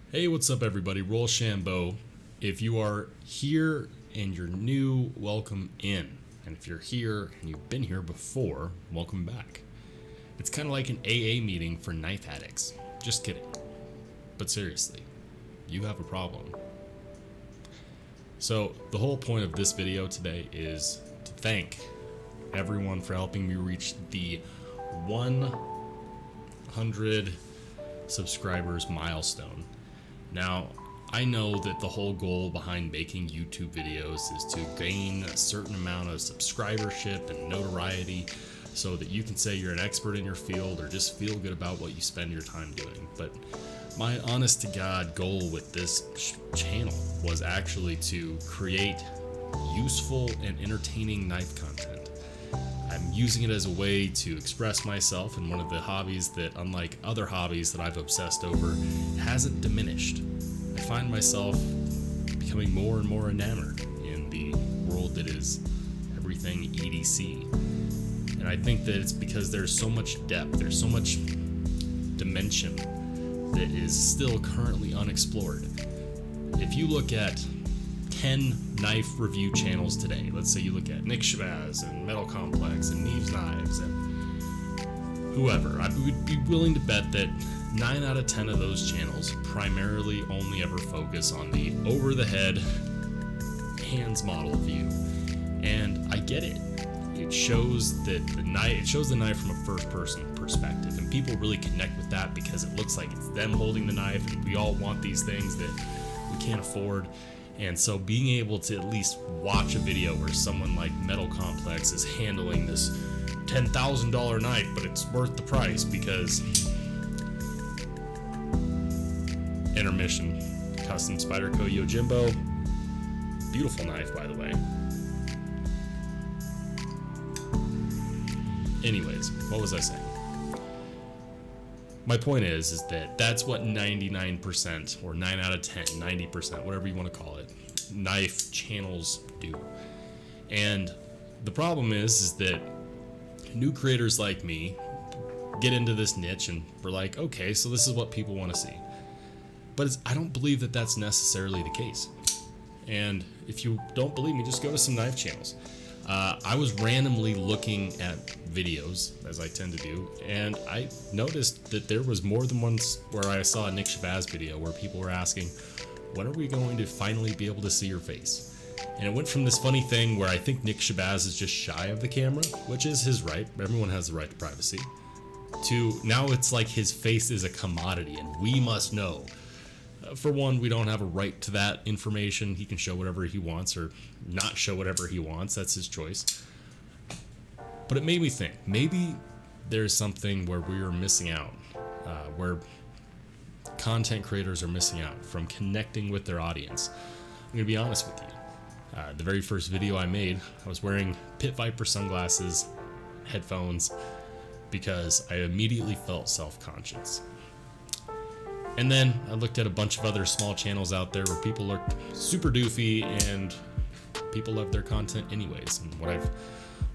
Hey, what's up everybody? ROLLSHAMBO. If you are here and you're new, welcome in. And if you're here and you've been here before, welcome back. It's kind of like an AA meeting for knife addicts. Just kidding. But seriously, you have a problem. So the whole point of this video today is to thank everyone for helping me reach the 100 subscribers milestone. Now, I know that the whole goal behind making YouTube videos is to gain a certain amount of subscribership and notoriety so that you can say you're an expert in your field or just feel good about what you spend your time doing. But my honest to God goal with this channel was actually to create useful and entertaining knife content. I'm using it as a way to express myself in one of the hobbies that, unlike other hobbies that I've obsessed over, hasn't diminished. I find myself becoming more and more enamored in the world that is everything EDC. And I think that it's because there's so much depth, there's so much dimension that is still currently unexplored. If you look at 10 knife review channels today, let's say you look at Nick Shabazz and Metal Complex and Neve's Knives and whoever, I would be willing to bet that 9 out of 10 of those channels primarily only ever focus on the over-the-head hands model view. And I get it. It shows that the knife from a first-person perspective, and people really connect with that because it looks like it's them holding the knife, and we all want these things that we can't afford. And so being able to at least watch a video where someone like Metal Complex is handling this $10,000 knife, but it's worth the price because intermission, custom Spyderco Yojimbo, beautiful knife by the way. Anyways, what was I saying? My point is that that's what 99% or 9 out of 10, 90%, whatever you want to call it, knife channels do. And the problem is that new creators like me get into this niche and we're like, okay, so this is what people want to see. But I don't believe that that's necessarily the case. And if you don't believe me, just go to some knife channels. I was randomly looking at videos, as I tend to do, and I noticed that there was more than once where I saw a Nick Shabazz video where people were asking, when are we going to finally be able to see your face? And it went from this funny thing where I think Nick Shabazz is just shy of the camera, which is his right, everyone has the right to privacy, to now it's like his face is a commodity and we must know. For one, we don't have a right to that information. He can show whatever he wants or not show whatever he wants. That's his choice. But it made me think, maybe there's something where we're missing out, where content creators are missing out from connecting with their audience. I'm going to be honest with you. The very first video I made, I was wearing Pit Viper sunglasses, headphones, because I immediately felt self-conscious. And then I looked at a bunch of other small channels out there where people look super doofy and people love their content anyways. And what I've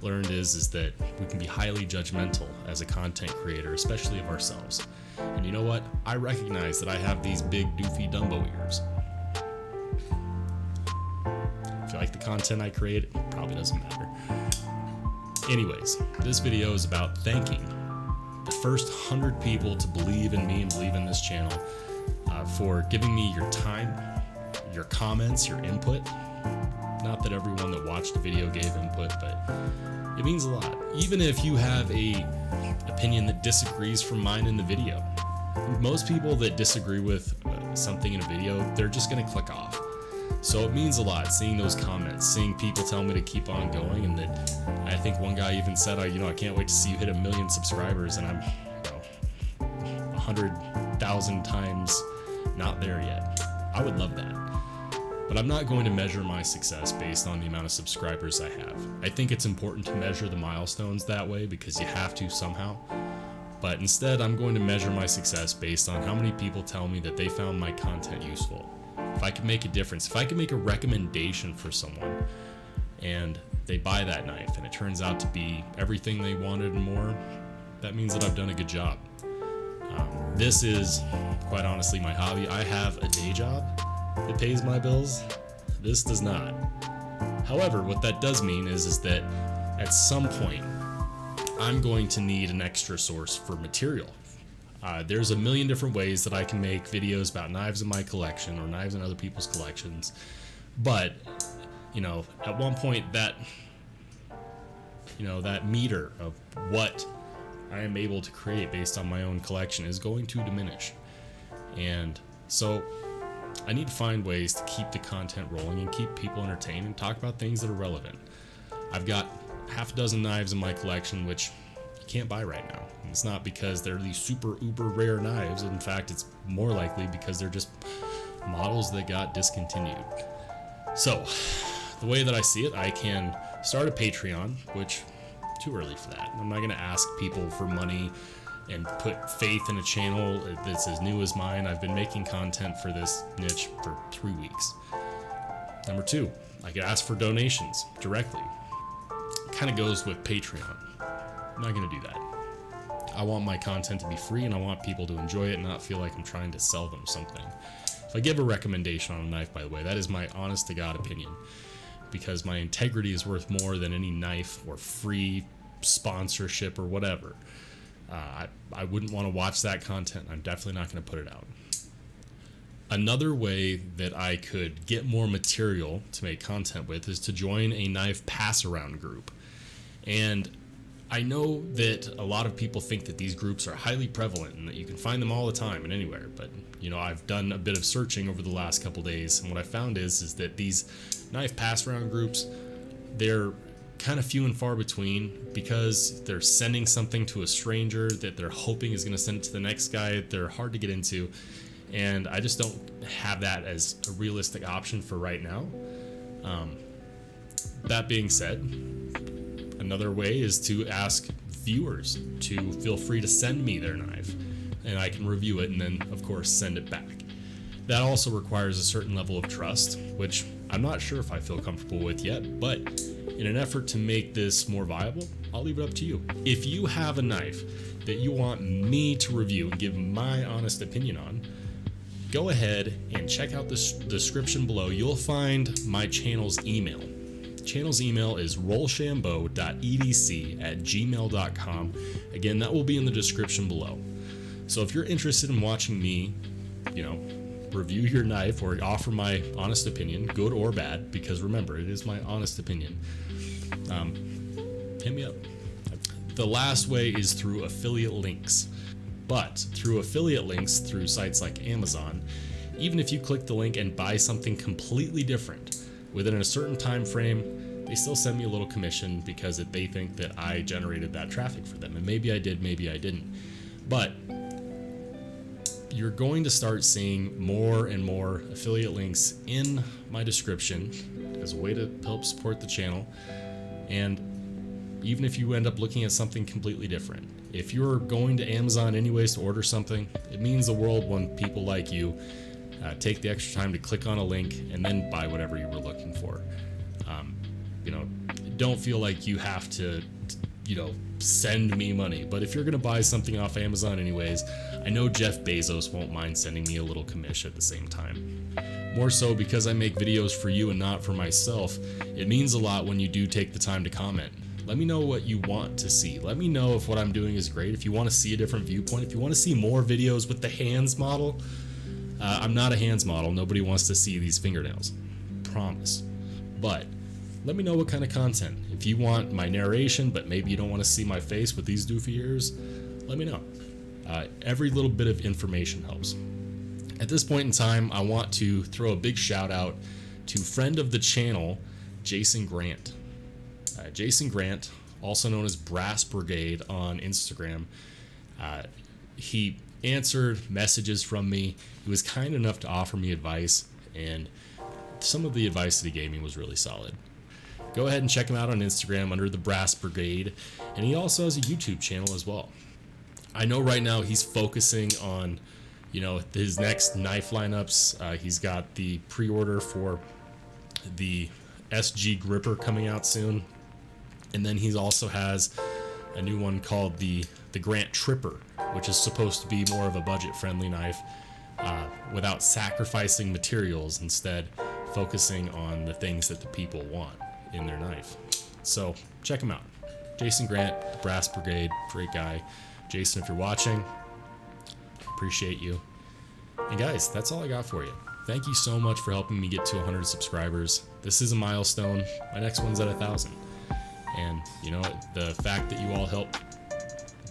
learned is that we can be highly judgmental as a content creator, especially of ourselves. And you know what? I recognize that I have these big doofy Dumbo ears. If you like the content I create, it probably doesn't matter. Anyways, this video is about thanking the first 100 people to believe in me and believe in this channel for giving me your time, your comments, your input. Not that everyone that watched the video gave input, but it means a lot. Even if you have a opinion that disagrees from mine in the video. Most people that disagree with something in a video, they're just gonna click off. So it means a lot seeing those comments, seeing people tell me to keep on going, and that I think one guy even said, I can't wait to see you hit 1 million subscribers, and I'm 100,000 times not there yet. I would love that. But I'm not going to measure my success based on the amount of subscribers I have. I think it's important to measure the milestones that way because you have to somehow. But instead, I'm going to measure my success based on how many people tell me that they found my content useful. If I can make a difference, if I can make a recommendation for someone and they buy that knife and it turns out to be everything they wanted and more, that means that I've done a good job. This is, quite honestly, my hobby. I have a day job that pays my bills. This does not. However, what that does mean is that at some point, I'm going to need an extra source for material. There's a million different ways that I can make videos about knives in my collection or knives in other people's collections. But, at one point that meter of what I am able to create based on my own collection is going to diminish. And so I need to find ways to keep the content rolling and keep people entertained and talk about things that are relevant. I've got half a dozen knives in my collection which you can't buy right now. And it's not because they're these super uber rare knives. In fact, it's more likely because they're just models that got discontinued. So the way that I see it, I can start a Patreon, which too early for that. I'm not going to ask people for money and put faith in a channel that's as new as mine. I've been making content for this niche for 3 weeks. Number 2, I could ask for donations directly. It kind of goes with Patreon. I'm not going to do that. I want my content to be free, and I want people to enjoy it and not feel like I'm trying to sell them something. If I give a recommendation on a knife, by the way, that is my honest to God opinion, because my integrity is worth more than any knife or free sponsorship or whatever. I wouldn't want to watch that content. I'm definitely not going to put it out. Another way that I could get more material to make content with is to join a knife pass around group. And I know that a lot of people think that these groups are highly prevalent and that you can find them all the time and anywhere, but I've done a bit of searching over the last couple days, and what I found is that these knife pass around groups, they're kind of few and far between because they're sending something to a stranger that they're hoping is going to send it to the next guy. They're hard to get into, and I just don't have that as a realistic option for right now. That being said, another way is to ask viewers to feel free to send me their knife, and I can review it and then, of course, send it back. That also requires a certain level of trust, which I'm not sure if I feel comfortable with yet, but in an effort to make this more viable, I'll leave it up to you. If you have a knife that you want me to review and give my honest opinion on, go ahead and check out the description below. You'll find my channel's email. Channel's email is ROLLSHAMBO.EDC@gmail.com. Again, that will be in the description below. So if you're interested in watching me, review your knife or offer my honest opinion, good or bad, because remember, it is my honest opinion, hit me up. The last way is through affiliate links. But through affiliate links through sites like Amazon, even if you click the link and buy something completely different within a certain time frame, they still send me a little commission because they think that I generated that traffic for them. And maybe I did, maybe I didn't. But you're going to start seeing more and more affiliate links in my description as a way to help support the channel. And even if you end up looking at something completely different, if you're going to Amazon anyways to order something, it means the world when people like you take the extra time to click on a link and then buy whatever you were looking for. Don't feel like you have to send me money, but if you're gonna buy something off Amazon anyways, I know Jeff Bezos won't mind sending me a little commission at the same time. More so because I make videos for you and not for myself, it means a lot when you do take the time to comment. Let me know what you want to see. Let me know if what I'm doing is great, if you want to see a different viewpoint, if you want to see more videos with the hands model. I'm not a hands model, nobody wants to see these fingernails, promise. But let me know what kind of content. If you want my narration, but maybe you don't want to see my face with these doofy ears, let me know. Every little bit of information helps. At this point in time, I want to throw a big shout out to friend of the channel, Jason Grant. Jason Grant, also known as Brass Brigade on Instagram, he answered messages from me. He was kind enough to offer me advice, and some of the advice that he gave me was really solid. Go ahead and check him out on Instagram under the Brass Brigade, and he also has a YouTube channel as well. I know right now he's focusing on, his next knife lineups. He's got the pre-order for the SG gripper coming out soon, and then he also has a new one called the Grant Tripper, which is supposed to be more of a budget-friendly knife, without sacrificing materials, instead focusing on the things that the people want in their knife. So check him out. Jason Grant, the Brass Brigade, great guy. Jason, if you're watching, appreciate you. And guys, that's all I got for you. Thank you so much for helping me get to 100 subscribers. This is a milestone. My next one's at 1,000. And you know, the fact that you all help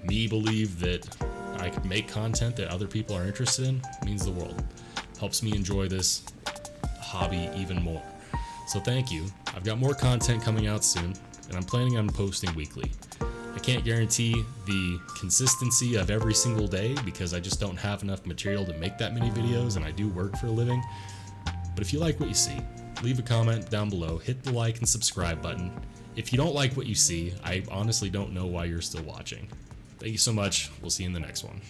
me believe that I can make content that other people are interested in means the world. Helps me enjoy this hobby even more. So thank you. I've got more content coming out soon, and I'm planning on posting weekly. I can't guarantee the consistency of every single day because I just don't have enough material to make that many videos, and I do work for a living. But if you like what you see, leave a comment down below, hit the like and subscribe button. If you don't like what you see, I honestly don't know why you're still watching. Thank you so much. We'll see you in the next one.